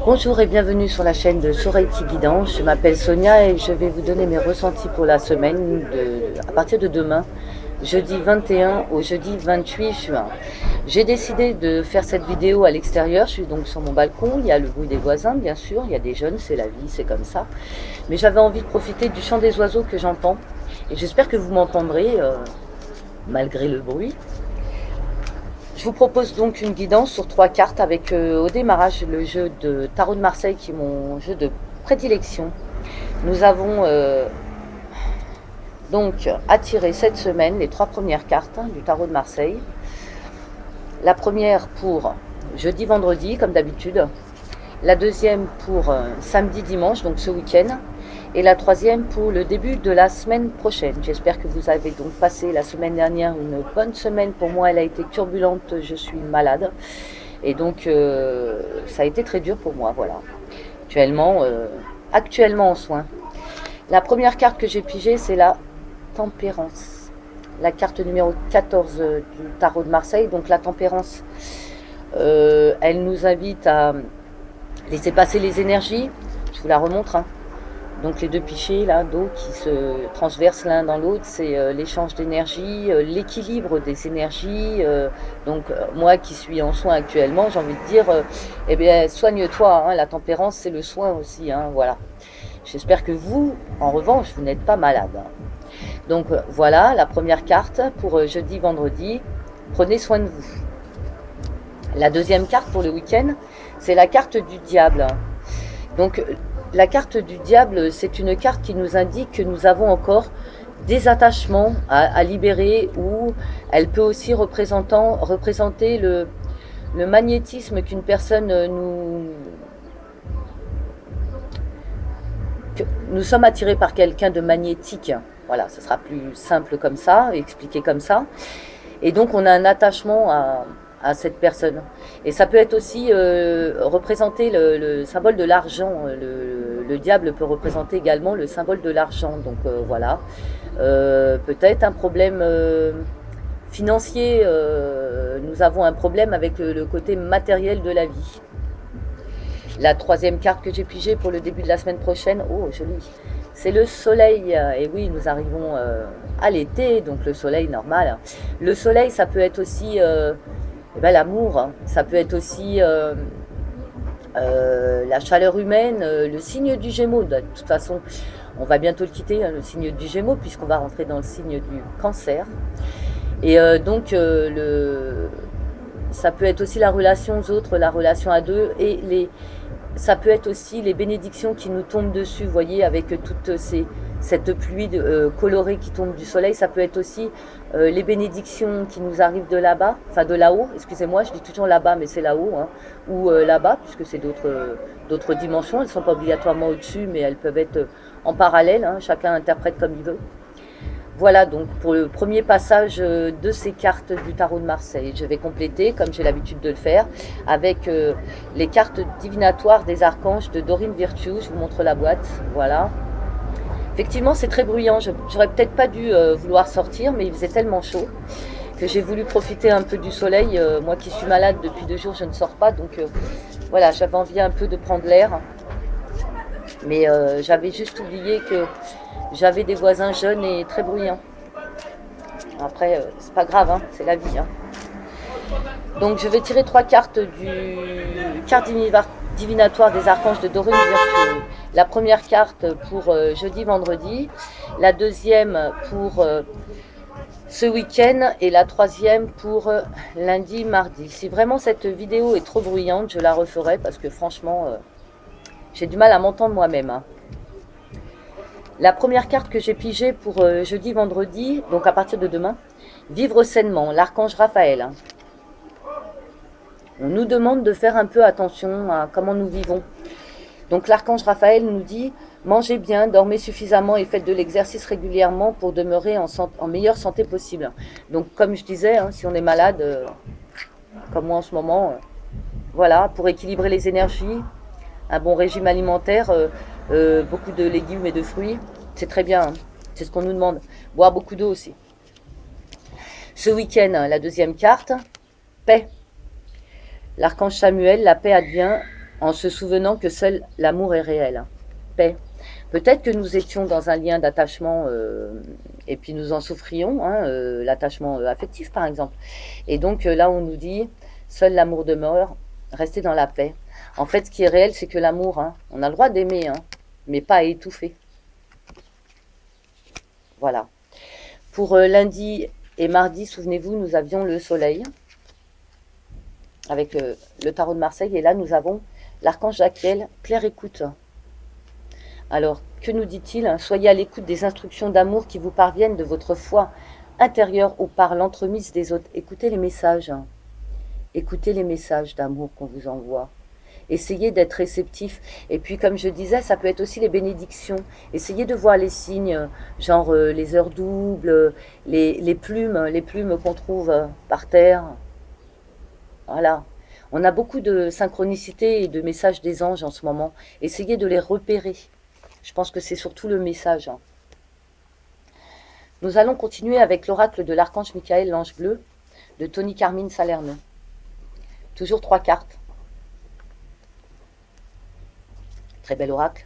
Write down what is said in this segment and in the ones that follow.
Bonjour et bienvenue sur la chaîne de Soreiki Guidance. Je m'appelle Sonia et je vais vous donner mes ressentis pour la semaine à partir de demain, jeudi 21 au jeudi 28 juin. J'ai décidé de faire cette vidéo à l'extérieur. Je suis donc sur mon balcon. Il y a le bruit des voisins, bien sûr. Il y a des jeunes, c'est la vie, c'est comme ça. Mais j'avais envie de profiter du chant des oiseaux que j'entends. Et j'espère que vous m'entendrez malgré le bruit. Je vous propose donc une guidance sur 3 cartes avec au démarrage le jeu de Tarot de Marseille qui est mon jeu de prédilection. Nous avons donc attiré cette semaine les 3 premières cartes du Tarot de Marseille. La première pour jeudi, vendredi comme d'habitude. La deuxième pour samedi, dimanche, donc ce week-end. Et la troisième pour le début de la semaine prochaine. J'espère que vous avez donc passé la semaine dernière une bonne semaine. Pour moi, elle a été turbulente, je suis malade. Et donc, ça a été très dur pour moi, voilà. Actuellement en soins. La première carte que j'ai pigée, c'est la tempérance. La carte numéro 14 du Tarot de Marseille. Donc la tempérance, elle nous invite à laisser passer les énergies. Je vous la remontre, hein. Donc les deux pichets là d'eau qui se transversent l'un dans l'autre, c'est l'échange d'énergie, l'équilibre des énergies. Moi qui suis en soins actuellement, j'ai envie de dire, eh bien soigne-toi, hein, la tempérance c'est le soin aussi, hein, voilà. J'espère que vous, en revanche, vous n'êtes pas malade. Donc voilà la première carte pour jeudi, vendredi. Prenez soin de vous. La deuxième carte pour le week-end, c'est la carte du diable. Donc la carte du diable, c'est une carte qui nous indique que nous avons encore des attachements à libérer, ou elle peut aussi représenter le magnétisme qu'une personne nous sommes attirés par quelqu'un de magnétique. Voilà, ce sera plus simple comme ça, expliqué comme ça. Et donc on a un attachement à cette personne. Et ça peut être aussi représenter le symbole de l'argent. Le diable peut représenter également le symbole de l'argent. Donc voilà. Peut-être un problème financier. Nous avons un problème avec le côté matériel de la vie. La troisième carte que j'ai pigée pour le début de la semaine prochaine, oh joli, c'est le soleil. Et oui, nous arrivons à l'été, donc le soleil normal. Le soleil, ça peut être aussi l'amour, hein. Ça peut être aussi la chaleur humaine, le signe du Gémeaux. De toute façon, on va bientôt le quitter, hein, le signe du Gémeaux, puisqu'on va rentrer dans le signe du Cancer. Et ça peut être aussi la relation aux autres, la relation à deux, et ça peut être aussi les bénédictions qui nous tombent dessus, vous voyez, avec cette pluie colorée qui tombe du soleil. Ça peut être aussi les bénédictions qui nous arrivent de là-bas, enfin de là-haut, excusez-moi, je dis toujours là-bas, mais c'est là-haut, hein, ou là-bas, puisque c'est d'autres dimensions. Elles ne sont pas obligatoirement au-dessus, mais elles peuvent être en parallèle, hein, chacun interprète comme il veut. Voilà donc pour le premier passage de ces cartes du Tarot de Marseille. Je vais compléter, comme j'ai l'habitude de le faire, avec les cartes divinatoires des archanges de Dorine Virtue. Je vous montre la boîte, voilà. Effectivement, c'est très bruyant. J'aurais peut-être pas dû vouloir sortir, mais il faisait tellement chaud que j'ai voulu profiter un peu du soleil. Moi qui suis malade depuis 2 jours, je ne sors pas. Donc voilà, j'avais envie un peu de prendre l'air. Mais j'avais juste oublié que j'avais des voisins jeunes et très bruyants. Après, c'est pas grave, hein, c'est la vie, hein. Donc je vais tirer 3 cartes du carte divinatoire des archanges de Dorine Virtue. La première carte pour jeudi, vendredi. La deuxième pour ce week-end. Et la troisième pour lundi, mardi. Si vraiment cette vidéo est trop bruyante, je la referai parce que franchement, j'ai du mal à m'entendre moi-même, hein. La première carte que j'ai pigée pour jeudi, vendredi, donc à partir de demain, vivre sainement, l'archange Raphaël, hein. On nous demande de faire un peu attention à comment nous vivons. Donc l'archange Raphaël nous dit, mangez bien, dormez suffisamment et faites de l'exercice régulièrement pour demeurer en meilleure santé possible. Donc comme je disais, hein, si on est malade, comme moi en ce moment, voilà, pour équilibrer les énergies, un bon régime alimentaire, beaucoup de légumes et de fruits, c'est très bien, hein. C'est ce qu'on nous demande. Boire beaucoup d'eau aussi. Ce week-end, la deuxième carte, paix. L'archange Samuel, la paix advient en se souvenant que seul l'amour est réel. Hein. Paix. Peut-être que nous étions dans un lien d'attachement et puis nous en souffrions, hein, l'attachement affectif par exemple. Et donc là on nous dit, seul l'amour demeure, restez dans la paix. En fait ce qui est réel c'est que l'amour, hein, on a le droit d'aimer, hein, mais pas à étouffer. Voilà. Pour lundi et mardi, souvenez-vous, nous avions le soleil avec le tarot de Marseille et là nous avons l'archange Jaquiel, claire écoute. Alors, que nous dit-il? Soyez à l'écoute des instructions d'amour qui vous parviennent de votre foi intérieure ou par l'entremise des autres. Écoutez les messages. Écoutez les messages d'amour qu'on vous envoie. Essayez d'être réceptif. Et puis, comme je disais, ça peut être aussi les bénédictions. Essayez de voir les signes, genre les heures doubles, les plumes qu'on trouve par terre. Voilà. On a beaucoup de synchronicité et de messages des anges en ce moment. Essayez de les repérer. Je pense que c'est surtout le message. Hein. Nous allons continuer avec l'oracle de l'archange Michael, l'ange bleu, de Tony Carmine Salerno. Toujours 3 cartes. Très bel oracle.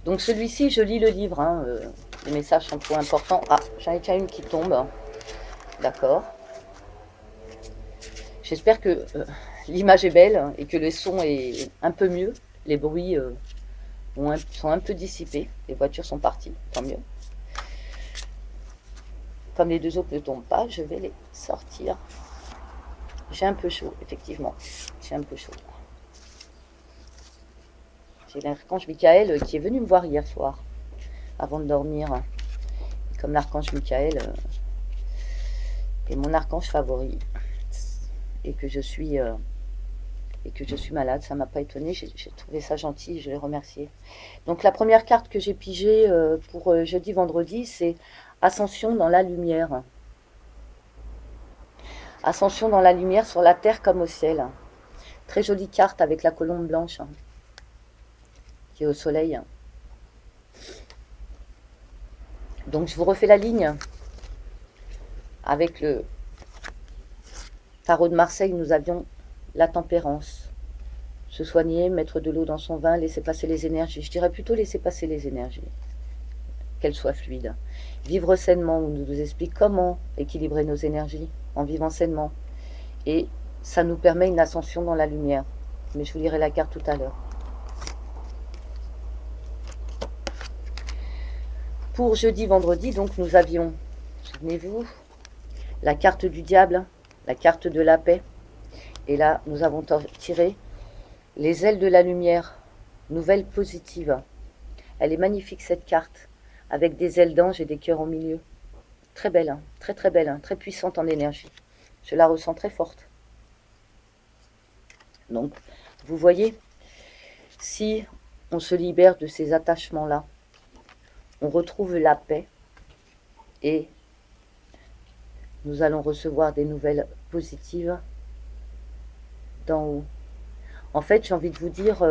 Donc celui-ci, je lis le livre. Hein, les messages sont trop importants. Ah, j'en ai déjà une qui tombe. D'accord. J'espère que l'image est belle et que le son est un peu mieux. Les bruits sont un peu dissipés. Les voitures sont parties, tant mieux. Comme les deux autres ne tombent pas, je vais les sortir. J'ai un peu chaud, effectivement. J'ai un peu chaud. J'ai l'archange Michael qui est venu me voir hier soir, avant de dormir. Comme l'archange Michael est mon archange favori. Et que je suis malade, ça m'a pas étonné, j'ai trouvé ça gentil, je l'ai remercié. Donc la première carte que j'ai pigée pour jeudi vendredi, c'est Ascension dans la lumière. Ascension dans la lumière sur la terre comme au ciel. Très jolie carte avec la colombe blanche qui est au soleil. Donc je vous refais la ligne avec le tarot de Marseille. Nous avions la tempérance. Se soigner, mettre de l'eau dans son vin, laisser passer les énergies. Je dirais plutôt laisser passer les énergies, qu'elles soient fluides. Vivre sainement, on nous explique comment équilibrer nos énergies en vivant sainement. Et ça nous permet une ascension dans la lumière. Mais je vous lirai la carte tout à l'heure. Pour jeudi, vendredi, donc nous avions, souvenez-vous, la carte du diable, la carte de la paix. Et là, nous avons tiré les ailes de la lumière, nouvelle positive. Elle est magnifique cette carte, avec des ailes d'ange et des cœurs au milieu. Très belle, hein, très très belle, hein, très puissante en énergie. Je la ressens très forte. Donc, vous voyez, si on se libère de ces attachements-là, on retrouve la paix et nous allons recevoir des nouvelles positives d'en haut. En fait, j'ai envie de vous dire,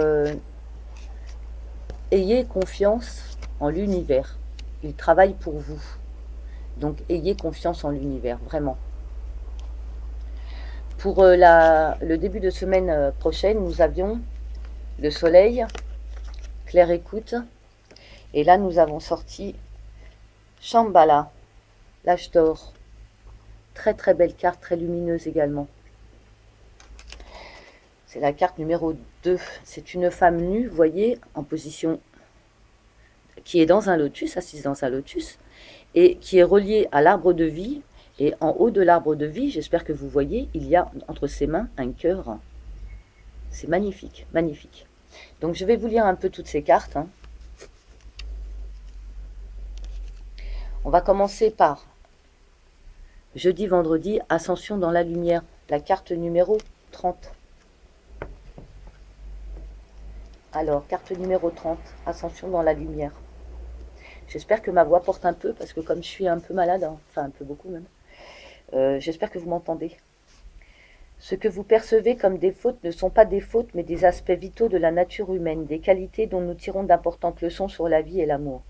ayez confiance en l'univers. Il travaille pour vous. Donc, ayez confiance en l'univers, vraiment. Pour le début de semaine prochaine, nous avions le soleil, claire écoute. Et là, nous avons sorti Shambhala, l'âge d'or. Très très belle carte, très lumineuse également. C'est la carte numéro 2. C'est une femme nue, vous voyez, en position, qui est dans un lotus, assise dans un lotus, et qui est reliée à l'arbre de vie. Et en haut de l'arbre de vie, j'espère que vous voyez, il y a entre ses mains un cœur. C'est magnifique, magnifique. Donc je vais vous lire un peu toutes ces cartes. Hein. On va commencer par jeudi, vendredi, Ascension dans la lumière, la carte numéro 30. Alors, carte numéro 30, Ascension dans la lumière. J'espère que ma voix porte un peu, parce que comme je suis un peu malade, hein, enfin un peu beaucoup même, j'espère que vous m'entendez. Ce que vous percevez comme des fautes ne sont pas des fautes, mais des aspects vitaux de la nature humaine, des qualités dont nous tirons d'importantes leçons sur la vie et l'amour.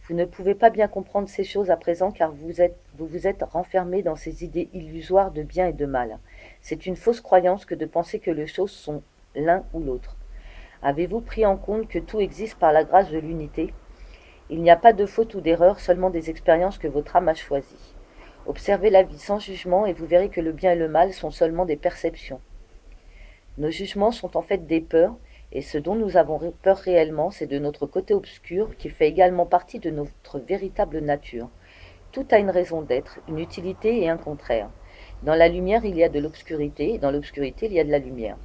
Vous ne pouvez pas bien comprendre ces choses à présent car vous vous êtes renfermé dans ces idées illusoires de bien et de mal. C'est une fausse croyance que de penser que les choses sont l'un ou l'autre. Avez-vous pris en compte que tout existe par la grâce de l'unité? Il n'y a pas de faute ou d'erreur, seulement des expériences que votre âme a choisies. Observez la vie sans jugement et vous verrez que le bien et le mal sont seulement des perceptions. Nos jugements sont en fait des peurs, et ce dont nous avons peur réellement, c'est de notre côté obscur qui fait également partie de notre véritable nature. Tout a une raison d'être, une utilité et un contraire. Dans la lumière, il y a de l'obscurité, et dans l'obscurité, il y a de la lumière.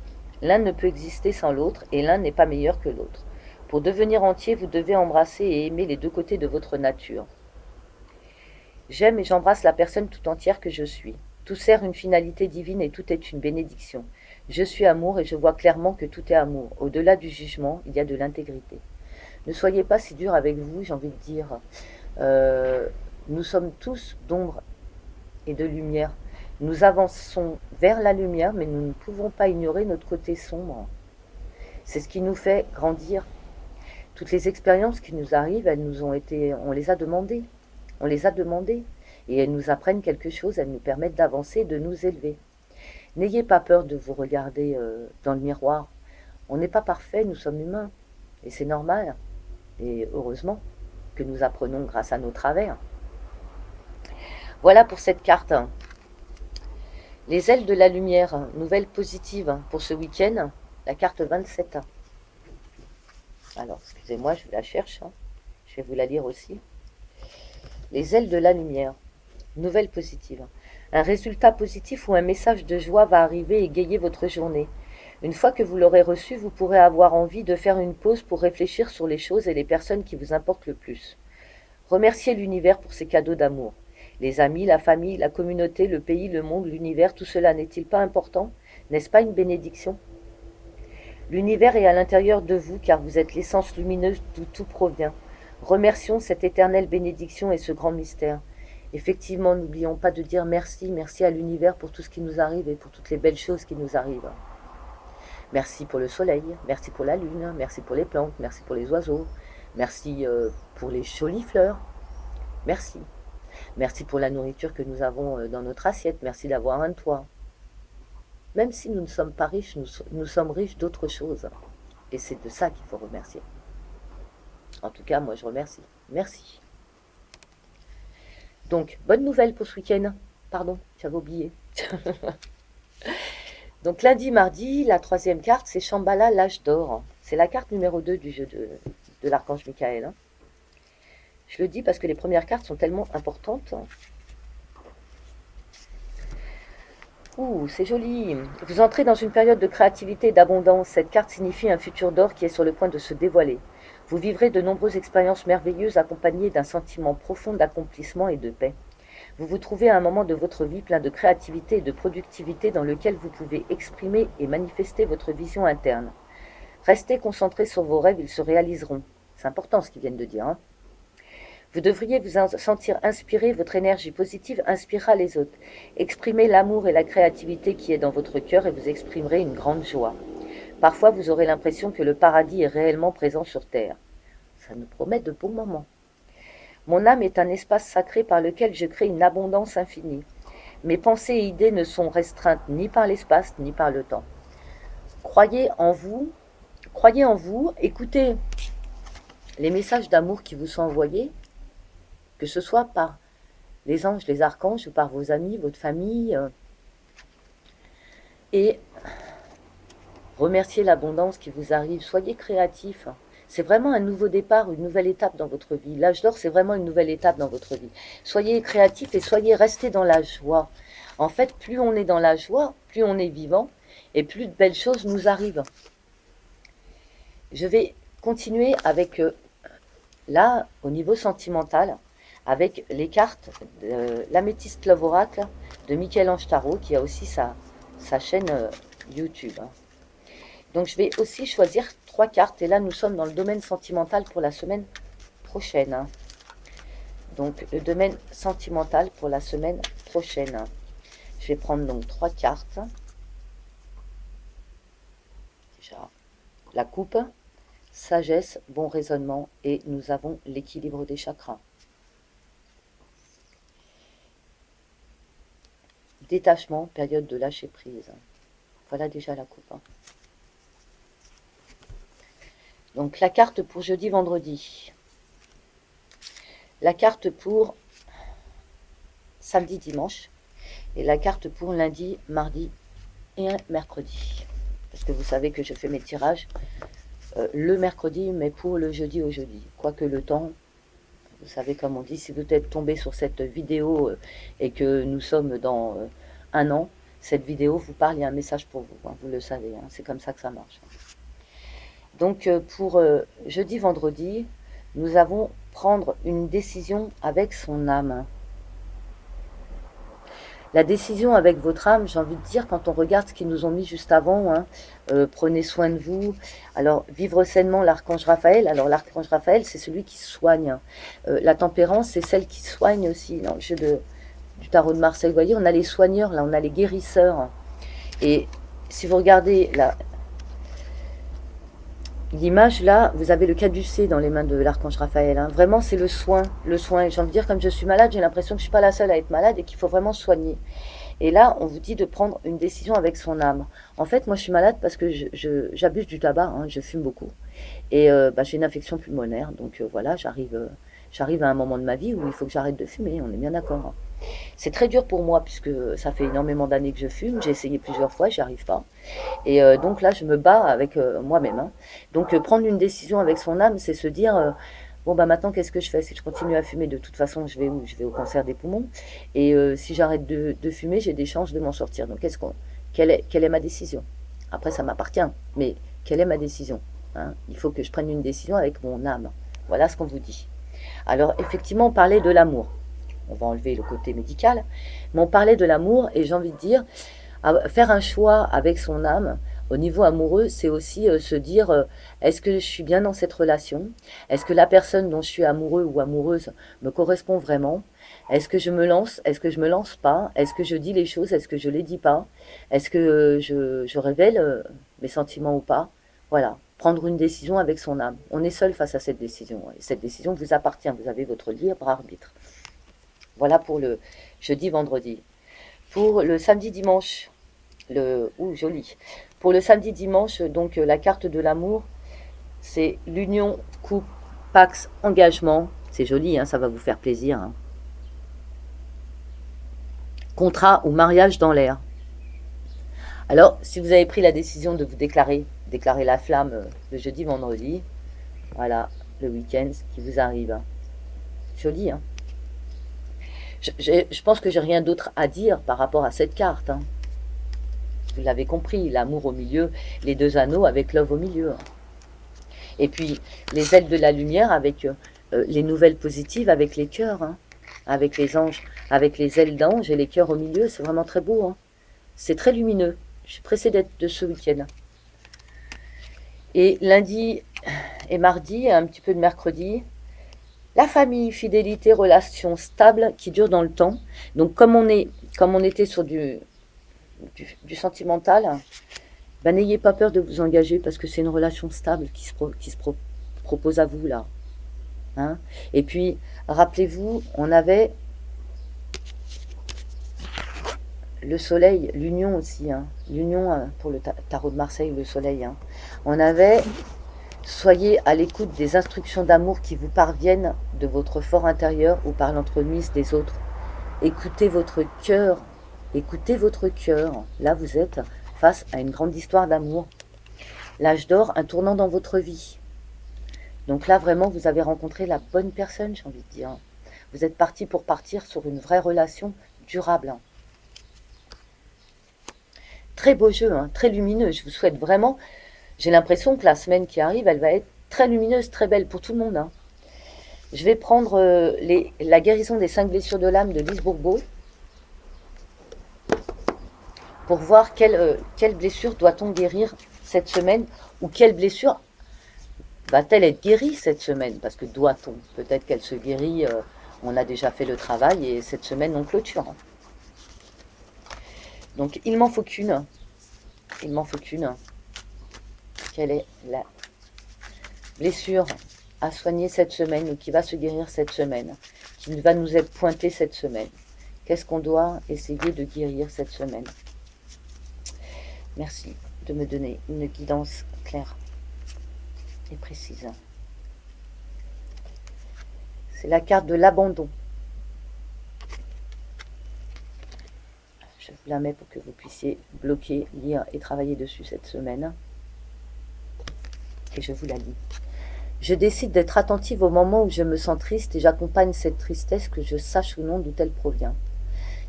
L'un ne peut exister sans l'autre, et l'un n'est pas meilleur que l'autre. Pour devenir entier, vous devez embrasser et aimer les deux côtés de votre nature. J'aime et j'embrasse la personne tout entière que je suis. Tout sert une finalité divine et tout est une bénédiction. Je suis amour et je vois clairement que tout est amour. Au-delà du jugement, il y a de l'intégrité. Ne soyez pas si dur avec vous, j'ai envie de dire. Euh, nous sommes tous d'ombre et de lumière. Nous avançons vers la lumière, mais nous ne pouvons pas ignorer notre côté sombre. C'est ce qui nous fait grandir. Toutes les expériences qui nous arrivent, elles nous ont été, on les a demandées. On les a demandées. Et elles nous apprennent quelque chose, elles nous permettent d'avancer, de nous élever. N'ayez pas peur de vous regarder dans le miroir. On n'est pas parfait, nous sommes humains. Et c'est normal. Et heureusement que nous apprenons grâce à nos travers. Voilà pour cette carte. Les ailes de la lumière, nouvelle positive pour ce week-end, la carte 27. Alors, excusez-moi, je la cherche. Je vais vous la lire aussi. Les ailes de la lumière, nouvelle positive. Un résultat positif ou un message de joie va arriver et égayer votre journée. Une fois que vous l'aurez reçu, vous pourrez avoir envie de faire une pause pour réfléchir sur les choses et les personnes qui vous importent le plus. Remerciez l'univers pour ses cadeaux d'amour. Les amis, la famille, la communauté, le pays, le monde, l'univers, tout cela n'est-il pas important? N'est-ce pas une bénédiction? L'univers est à l'intérieur de vous car vous êtes l'essence lumineuse d'où tout provient. Remercions cette éternelle bénédiction et ce grand mystère. Effectivement, n'oublions pas de dire merci, merci à l'univers pour tout ce qui nous arrive et pour toutes les belles choses qui nous arrivent. Merci pour le soleil, merci pour la lune, merci pour les plantes, merci pour les oiseaux, merci pour les jolies fleurs. Merci. Merci pour la nourriture que nous avons dans notre assiette, merci d'avoir un toit. Même si nous ne sommes pas riches, nous sommes riches d'autres choses. Et c'est de ça qu'il faut remercier. En tout cas, moi je remercie. Merci. Donc, bonne nouvelle pour ce week-end. Pardon, j'avais oublié. Donc lundi, mardi, la troisième carte, c'est Shambhala, l'âge d'or. C'est la carte numéro 2 du jeu de l'archange Michael. Hein. Je le dis parce que les premières cartes sont tellement importantes. Ouh, c'est joli. Vous entrez dans une période de créativité et d'abondance. Cette carte signifie un futur d'or qui est sur le point de se dévoiler. Vous vivrez de nombreuses expériences merveilleuses accompagnées d'un sentiment profond d'accomplissement et de paix. Vous vous trouvez à un moment de votre vie plein de créativité et de productivité dans lequel vous pouvez exprimer et manifester votre vision interne. Restez concentré sur vos rêves, ils se réaliseront. C'est important ce qu'ils viennent de dire. Hein. Vous devriez vous sentir inspiré, votre énergie positive inspirera les autres. Exprimez l'amour et la créativité qui est dans votre cœur et vous exprimerez une grande joie. Parfois, vous aurez l'impression que le paradis est réellement présent sur Terre. Ça nous promet de bons moments. Mon âme est un espace sacré par lequel je crée une abondance infinie. Mes pensées et idées ne sont restreintes ni par l'espace ni par le temps. Croyez en vous, écoutez les messages d'amour qui vous sont envoyés, que ce soit par les anges, les archanges ou par vos amis, votre famille, et remerciez l'abondance qui vous arrive. Soyez créatifs. C'est vraiment un nouveau départ, une nouvelle étape dans votre vie. L'âge d'or, c'est vraiment une nouvelle étape dans votre vie. Soyez créatifs et restés dans la joie. En fait, plus on est dans la joie, plus on est vivant, et plus de belles choses nous arrivent. Je vais continuer avec, là, au niveau sentimental, avec les cartes de l'Améthyste Love Oracle de Michel-Ange Tarot, qui a aussi sa chaîne YouTube. Donc je vais aussi choisir 3 cartes, et là nous sommes dans le domaine sentimental pour la semaine prochaine. Donc le domaine sentimental pour la semaine prochaine. Je vais prendre donc 3 cartes. Déjà, la coupe, sagesse, bon raisonnement, et nous avons l'équilibre des chakras. Détachement, période de lâcher prise. Voilà déjà la coupe. Donc la carte pour jeudi, vendredi. La carte pour samedi, dimanche. Et la carte pour lundi, mardi et mercredi. Parce que vous savez que je fais mes tirages le mercredi, mais pour le jeudi au jeudi. Quoique le temps, vous savez comme on dit, si vous êtes tombé sur cette vidéo et que nous sommes dans un an, cette vidéo vous parle, il y a un message pour vous, hein, vous le savez, hein, c'est comme ça que ça marche. Donc pour jeudi, vendredi, nous avons prendre une décision avec son âme. La décision avec votre âme, j'ai envie de dire, quand on regarde ce qu'ils nous ont mis juste avant, hein, prenez soin de vous. Alors, vivre sainement, l'archange Raphaël. Alors, l'archange Raphaël, c'est celui qui soigne. La tempérance, c'est celle qui soigne aussi. Dans le jeu du tarot de Marseille, vous voyez, on a les soigneurs, là, on a les guérisseurs. Et si vous regardez l'image, là, vous avez le caducée dans les mains de l'archange Raphaël. Hein. Vraiment, c'est le soin. Le soin. J'ai envie de dire, comme je suis malade, j'ai l'impression que je ne suis pas la seule à être malade et qu'il faut vraiment soigner. Et là, on vous dit de prendre une décision avec son âme. En fait, moi, je suis malade parce que j'abuse du tabac, hein, je fume beaucoup. Et j'ai une infection pulmonaire, donc voilà, j'arrive à un moment de ma vie où il faut que j'arrête de fumer, on est bien d'accord. Hein. C'est très dur pour moi puisque ça fait énormément d'années que je fume, j'ai essayé plusieurs fois, j'y arrive pas. Et donc là, je me bats avec moi-même. Hein. Donc prendre une décision avec son âme, c'est se dire... bon, bah maintenant, qu'est-ce que je fais? Si je continue à fumer, de toute façon, je vais où? Je vais au cancer des poumons. Et si j'arrête de fumer, j'ai des chances de m'en sortir. Donc, quelle est ma décision? Après, ça m'appartient. Mais quelle est ma décision? Hein? Il faut que je prenne une décision avec mon âme. Voilà ce qu'on vous dit. Alors, effectivement, on parlait de l'amour. On va enlever le côté médical. Mais on parlait de l'amour et j'ai envie de dire, faire un choix avec son âme, au niveau amoureux, c'est aussi se dire est-ce que je suis bien dans cette relation? Est-ce que la personne dont je suis amoureux ou amoureuse me correspond vraiment? Est-ce que je me lance? Est-ce que je me lance pas? Est-ce que je dis les choses? Est-ce que je les dis pas? Est-ce que je révèle mes sentiments ou pas? Voilà, prendre une décision avec son âme. On est seul face à cette décision. Et cette décision vous appartient. Vous avez votre libre arbitre. Voilà pour le jeudi, vendredi. Pour le samedi, dimanche, joli. Pour le samedi dimanche, donc la carte de l'amour, c'est l'union, couple, pax, engagement. C'est joli, hein, ça va vous faire plaisir. Hein. Contrat ou mariage dans l'air. Alors, si vous avez pris la décision de vous déclarer la flamme le jeudi, vendredi, voilà, le week-end qui vous arrive. Joli, hein. Je pense que j'ai rien d'autre à dire par rapport à cette carte. Hein. Vous l'avez compris, l'amour au milieu, les deux anneaux avec love au milieu. Et puis, les ailes de la lumière avec les nouvelles positives, avec les cœurs, hein, avec les anges, avec les ailes d'ange et les cœurs au milieu. C'est vraiment très beau. Hein. C'est très lumineux. Je suis pressée d'être de ce week-end. Et lundi et mardi, un petit peu de mercredi, la famille, fidélité, relation stable qui dure dans le temps. Donc, comme on était sur du sentimental, ben, n'ayez pas peur de vous engager parce que c'est une relation stable qui se propose à vous là. Hein. Et puis, rappelez-vous, on avait le soleil, l'union aussi. Hein. L'union pour le tarot de Marseille, le soleil. Hein. On avait, soyez à l'écoute des instructions d'amour qui vous parviennent de votre fort intérieur ou par l'entremise des autres. Écoutez votre cœur. Écoutez votre cœur. Là, vous êtes face à une grande histoire d'amour. L'âge d'or, un tournant dans votre vie. Donc là, vraiment, vous avez rencontré la bonne personne, j'ai envie de dire. Vous êtes parti pour partir sur une vraie relation durable. Très beau jeu, hein, très lumineux. Je vous souhaite vraiment... J'ai l'impression que la semaine qui arrive, elle va être très lumineuse, très belle pour tout le monde. Hein. Je vais prendre la guérison des 5 blessures de l'âme de Lise Bourbeau pour voir quelle blessure doit-on guérir cette semaine ou quelle blessure va-t-elle être guérie cette semaine? Parce que doit-on? Peut-être qu'elle se guérit, on a déjà fait le travail et cette semaine on clôture. Donc il m'en faut qu'une. Il m'en faut qu'une. Quelle est la blessure à soigner cette semaine ou qui va se guérir cette semaine? Qui va nous être pointée cette semaine? Qu'est-ce qu'on doit essayer de guérir cette semaine? Merci de me donner une guidance claire. et précise. C'est la carte de l'abandon. Je vous la mets pour que vous puissiez bloquer, lire et travailler dessus cette semaine. Et je vous la lis. Je décide d'être attentive au moment où je me sens triste et j'accompagne cette tristesse, que je sache ou non d'où elle provient.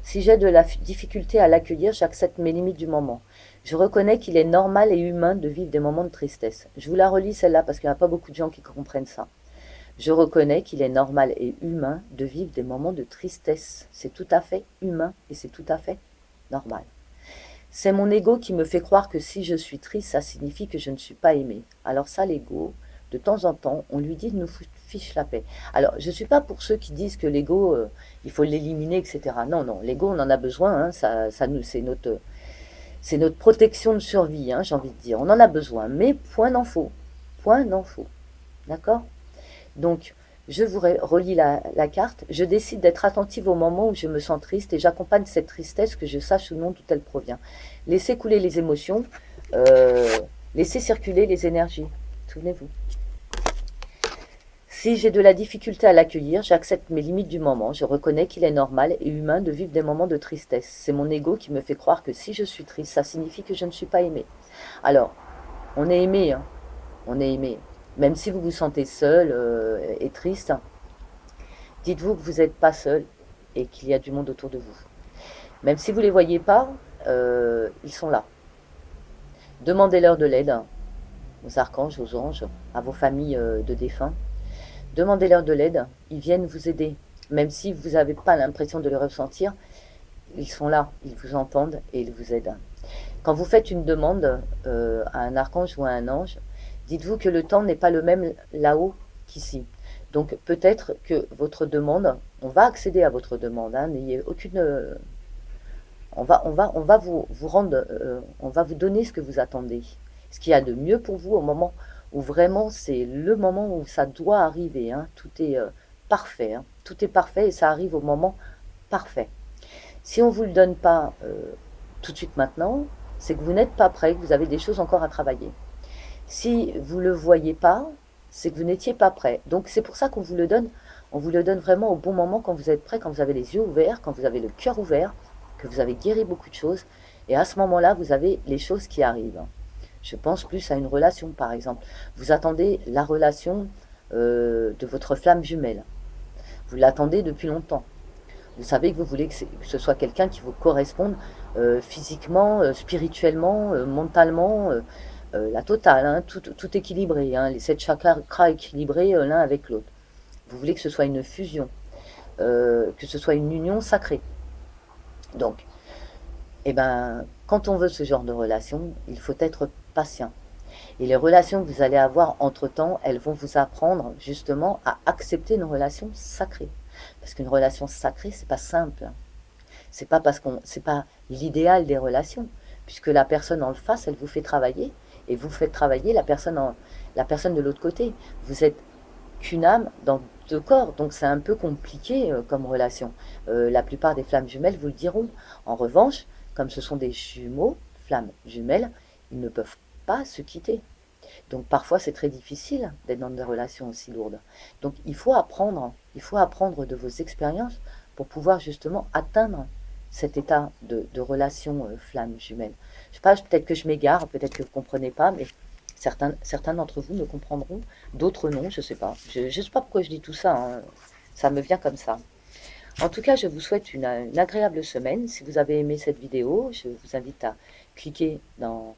Si j'ai de la difficulté à l'accueillir, j'accepte mes limites du moment. Je reconnais qu'il est normal et humain de vivre des moments de tristesse. Je vous la relis celle-là parce qu'il n'y a pas beaucoup de gens qui comprennent ça. Je reconnais qu'il est normal et humain de vivre des moments de tristesse. C'est tout à fait humain et c'est tout à fait normal. C'est mon ego qui me fait croire que si je suis triste, ça signifie que je ne suis pas aimée. Alors ça, l'ego, de temps en temps, on lui dit de nous fiche la paix. Alors, je ne suis pas pour ceux qui disent que l'ego, il faut l'éliminer, etc. Non, non, l'ego, on en a besoin, hein, c'est notre protection de survie, hein, j'ai envie de dire. On en a besoin, mais point n'en faut. Point n'en faut. D'accord? Donc, je vous relis la carte. Je décide d'être attentive au moment où je me sens triste et j'accompagne cette tristesse, que je sache ou non d'où elle provient. Laissez couler les émotions, laissez circuler les énergies. Souvenez-vous. Si j'ai de la difficulté à l'accueillir, j'accepte mes limites du moment. Je reconnais qu'il est normal et humain de vivre des moments de tristesse. C'est mon ego qui me fait croire que si je suis triste, ça signifie que je ne suis pas aimée. Alors, on est aimé, hein. On est aimé. Même si vous vous sentez seul et triste, dites-vous que vous n'êtes pas seul et qu'il y a du monde autour de vous. Même si vous ne les voyez pas, ils sont là. Demandez-leur de l'aide, aux archanges, aux anges, à vos familles de défunts. Demandez-leur de l'aide, ils viennent vous aider. Même si vous n'avez pas l'impression de le ressentir, ils sont là, ils vous entendent et ils vous aident. Quand vous faites une demande à un archange ou à un ange, dites-vous que le temps n'est pas le même là-haut qu'ici. Donc peut-être que votre demande, on va accéder à votre demande, hein, n'ayez aucune... on va vous rendre, on va vous donner ce que vous attendez. Ce qu'il y a de mieux pour vous au moment où vraiment c'est le moment où ça doit arriver. Hein. Tout est parfait. Hein. Tout est parfait et ça arrive au moment parfait. Si on ne vous le donne pas tout de suite maintenant, c'est que vous n'êtes pas prêt, que vous avez des choses encore à travailler. Si vous ne le voyez pas, c'est que vous n'étiez pas prêt. Donc c'est pour ça qu'on vous le donne. On vous le donne vraiment au bon moment, quand vous êtes prêt, quand vous avez les yeux ouverts, quand vous avez le cœur ouvert, que vous avez guéri beaucoup de choses. Et à ce moment-là, vous avez les choses qui arrivent. Je pense plus à une relation, par exemple. Vous attendez la relation de votre flamme jumelle. Vous l'attendez depuis longtemps. Vous savez que vous voulez que ce soit quelqu'un qui vous corresponde physiquement, spirituellement, mentalement, la totale, hein, tout équilibré, hein, les 7 chakras équilibrés l'un avec l'autre. Vous voulez que ce soit une fusion, que ce soit une union sacrée. Donc, eh ben, quand on veut ce genre de relation, il faut être patient. Et les relations que vous allez avoir entre-temps, elles vont vous apprendre justement à accepter une relation sacrée. Parce qu'une relation sacrée, c'est pas simple. C'est pas c'est pas l'idéal des relations, puisque la personne en face, elle vous fait travailler, et vous faites travailler la personne de l'autre côté. Vous êtes qu'une âme dans 2 corps, donc c'est un peu compliqué comme relation. La plupart des flammes jumelles vous le diront. En revanche, comme ce sont des jumeaux, flammes jumelles, ils ne peuvent pas se quitter. Donc parfois c'est très difficile d'être dans des relations aussi lourdes. Donc il faut apprendre de vos expériences pour pouvoir justement atteindre cet état de relation flamme jumelle. Je sais pas, peut-être que je m'égare, peut-être que vous ne comprenez pas, mais certains d'entre vous me comprendront, d'autres non, je ne sais pas. Je ne sais pas pourquoi je dis tout ça, hein. Ça me vient comme ça. En tout cas, je vous souhaite une agréable semaine. Si vous avez aimé cette vidéo, je vous invite à cliquer dans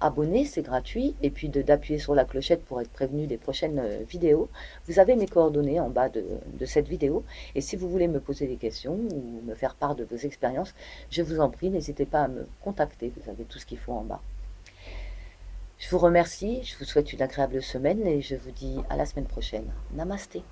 abonner, c'est gratuit, et puis d'appuyer sur la clochette pour être prévenu des prochaines vidéos. Vous avez mes coordonnées en bas de cette vidéo, et si vous voulez me poser des questions ou me faire part de vos expériences, je vous en prie, n'hésitez pas à me contacter, vous avez tout ce qu'il faut en bas. Je vous remercie, je vous souhaite une agréable semaine, et je vous dis à la semaine prochaine. Namasté.